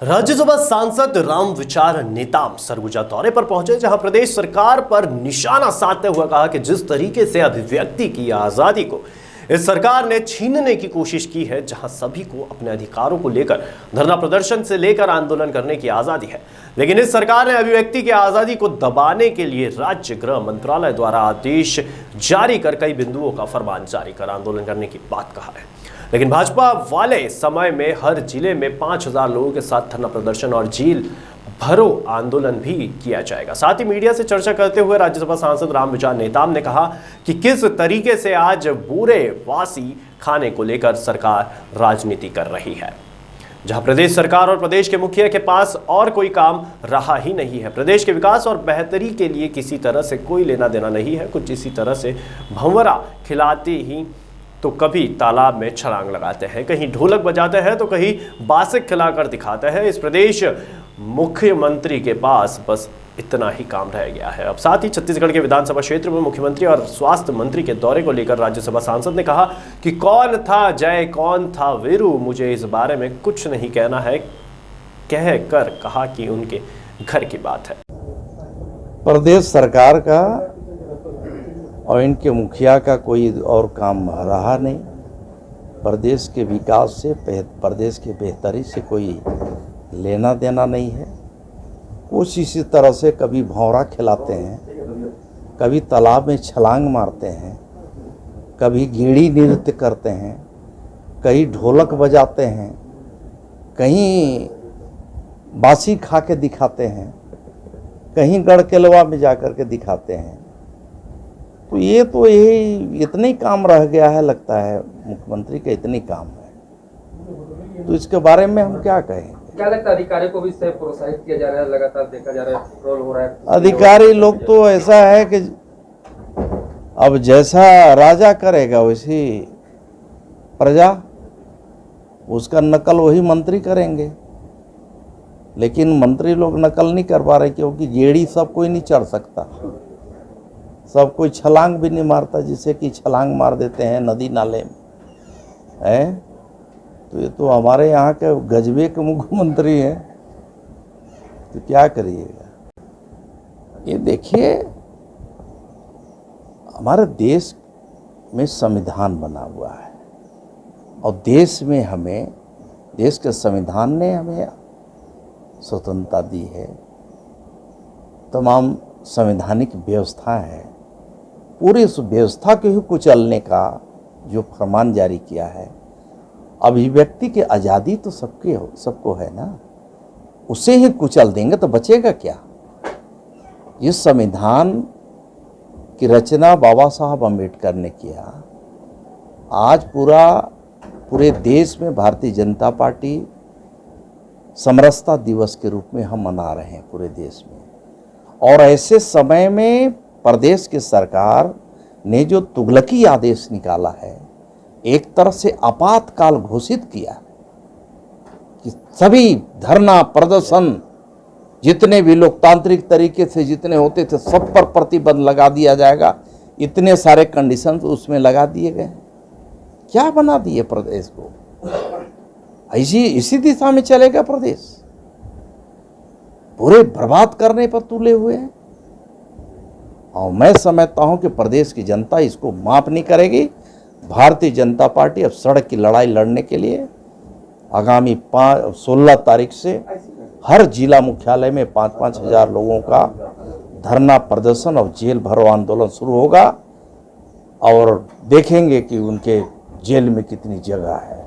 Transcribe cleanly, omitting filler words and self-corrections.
राज्यसभा सांसद रामविचार नेताम सरगुजा दौरे पर पहुंचे, जहां प्रदेश सरकार पर निशाना साधते हुए कहा कि जिस तरीके से अभिव्यक्ति की आजादी को इस सरकार ने छीनने की कोशिश की है, जहां सभी को अपने अधिकारों को लेकर धरना प्रदर्शन से लेकर आंदोलन करने की आजादी है, लेकिन इस सरकार ने अभिव्यक्ति की आजादी को दबाने के लिए राज्य गृह मंत्रालय द्वारा आदेश जारी कर कई बिंदुओं का फरमान जारी कर आंदोलन करने की बात कहा है। लेकिन भाजपा वाले समय में हर जिले में 5000 लोगों के साथ धरना प्रदर्शन और जेल भरो आंदोलन भी किया जाएगा। साथ ही मीडिया से चर्चा करते हुए राज्यसभा सांसद रामविचार नेताम ने कहा कि किस तरीके से आज बुरे वासी खाने को लेकर सरकार राजनीति कर रही है, जहां प्रदेश सरकार और प्रदेश के मुखिया के पास और कोई काम रहा ही नहीं है। प्रदेश के विकास और बेहतरी के लिए किसी तरह से कोई लेना देना नहीं है। कुछ इसी तरह से भंवरा खिलाते ही तो कभी तालाब में छलांग लगाते हैं, कहीं ढोलक बजाते हैं तो कहीं बासिक खिलाकर दिखाते हैं। इस प्रदेश मुख्यमंत्री के पास बस इतना ही काम रह गया है। अब साथ ही छत्तीसगढ़ के विधानसभा क्षेत्र में मुख्यमंत्री और स्वास्थ्य मंत्री के दौरे को लेकर राज्यसभा सांसद ने कहा कि कौन था जय, कौन था वीरू, मुझे इस बारे में कुछ नहीं कहना है, कह कर कहा कि उनके घर की बात है। प्रदेश सरकार का और इनके मुखिया का कोई और काम रहा नहीं। प्रदेश के विकास से, प्रदेश के बेहतरी से कोई लेना देना नहीं है। कुछ इसी तरह से कभी भौरा खिलाते हैं, कभी तालाब में छलांग मारते हैं, कभी गीड़ी नृत्य करते हैं, कहीं ढोलक बजाते हैं, कहीं बासी खा के दिखाते हैं, कहीं गढ़केलवा में जाकर के दिखाते हैं। तो यही इतने ही काम रह गया है, लगता है मुख्यमंत्री का इतनी काम है। तो इसके बारे में हम क्या कहें? क्या लगता है अधिकारियों को भी इससे प्रोत्साहित किया जा रहा है, लगातार देखा जा रहा है ट्रोल हो रहा है? अधिकारी लोग तो ऐसा है कि अब जैसा राजा करेगा वैसी प्रजा, उसका नकल वही मंत्री करेंगे। लेकिन मंत्री लोग नकल नहीं कर पा रहे, क्योंकि गेड़ी सब कोई नहीं चढ़ सकता, सब कोई छलांग भी नहीं मारता, जिसे कि छलांग मार देते हैं नदी नाले में है। तो ये तो हमारे यहाँ के गजबे के मुख्यमंत्री हैं, तो क्या करिएगा। ये देखिए, हमारे देश में संविधान बना हुआ है और देश के संविधान ने हमें स्वतंत्रता दी है। तमाम संवैधानिक व्यवस्था है, पूरी उस व्यवस्था को ही कुचलने का जो फरमान जारी किया है। अभिव्यक्ति की आज़ादी तो सबको है ना, उसे ही कुचल देंगे तो बचेगा क्या? इस संविधान की रचना बाबा साहब अम्बेडकर ने किया। आज पूरे देश में भारतीय जनता पार्टी समरसता दिवस के रूप में हम मना रहे हैं पूरे देश में। और ऐसे समय में प्रदेश की सरकार ने जो तुगलकी आदेश निकाला है, एक तरह से आपातकाल घोषित किया कि सभी धरना प्रदर्शन जितने भी लोकतांत्रिक तरीके से जितने होते थे सब पर प्रतिबंध लगा दिया जाएगा। इतने सारे कंडीशंस उसमें लगा दिए गए। क्या बना दिए प्रदेश को? इसी दिशा में चलेगा प्रदेश? पूरे बर्बाद करने पर तुले हुए हैं। और मैं समझता हूं कि प्रदेश की जनता इसको माफ नहीं करेगी। भारतीय जनता पार्टी अब सड़क की लड़ाई लड़ने के लिए आगामी 16 तारीख से हर जिला मुख्यालय में 5-5 हजार लोगों का धरना प्रदर्शन और जेल भरो आंदोलन शुरू होगा। और देखेंगे कि उनके जेल में कितनी जगह है।